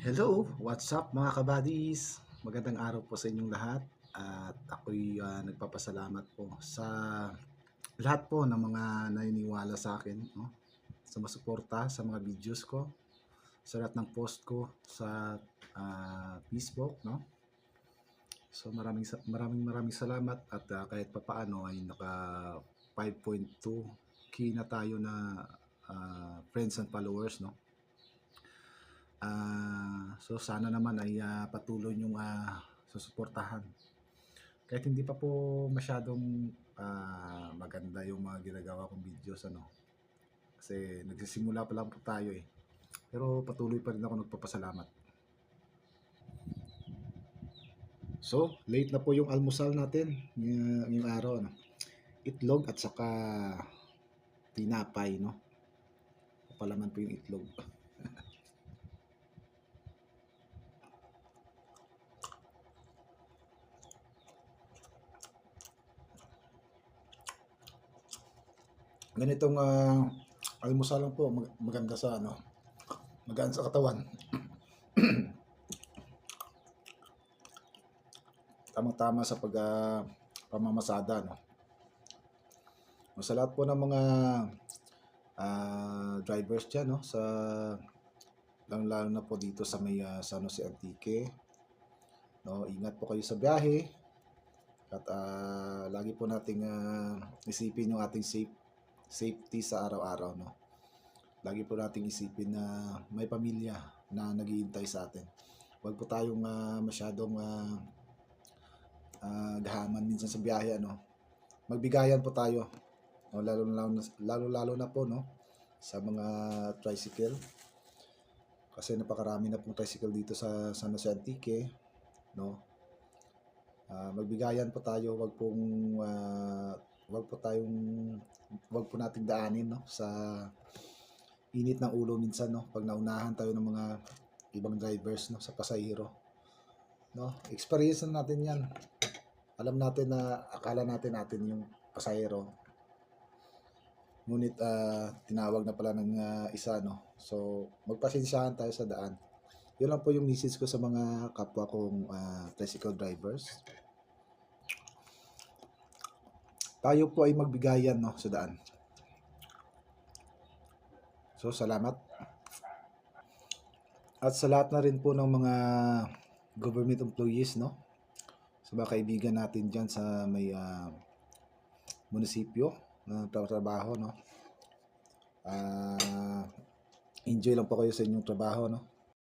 Hello, what's up mga kabadis? Magandang araw po sa inyong lahat at ako'y nagpapasalamat po sa lahat po ng mga naniniwala sa akin, no? Sa masuporta sa mga videos ko, sa lahat ng post ko sa Facebook, no? So maraming salamat at kahit papaano ay naka 5.2k na tayo na friends and followers, no? So sana naman ay patuloy niyong susuportahan. Kahit hindi pa po masyadong maganda yung mga ginagawa kong videos, ano. Kasi nagsisimula pa lang po tayo eh. Pero patuloy pa rin ako nagpapasalamat. So, late na po yung almusal natin ngayong araw, ano. Itlog at saka tinapay, no. Palaman po yung itlog. Ganitong almusal lang po, maganda sa ano, magaan sa katawan. Tamang-tama sa pamamasada, no. Sa lahat po ng mga drivers dyan, no, sa lalo na po dito sa may San Jose Antique, no, ingat po kayo sa biyahe at lagi po nating isipin yung ating safety sa araw-araw, no. Lagi po nating isipin na may pamilya na naghihintay sa atin. Huwag po tayong masyadong gahaman minsan sa biyahe, ano. Magbigayan po tayo, no, lalo na po, no, sa mga tricycle, kasi napakarami na pong tricycle dito sa San Jose Antique, no. Magbigayan po tayo, wag po nating daanin, no, sa init ng ulo minsan, no, pag naunahan tayo ng mga ibang drivers, no, sa pasahero, no. Experience na natin yan. Alam natin na akala natin yung pasahero, ngunit tinawag na pala ng isa, no. So magpasensyahan tayo sa daan. Yun lang po yung message ko sa mga kapwa kong tricycle drivers. Tayo po ay magbigayan, no, sa daan. So salamat. At sa lahat na rin po ng mga government employees, no, sa mga kaibigan natin dyan sa may munisipyo na trabaho, no. Enjoy lang po kayo sa inyong trabaho, no.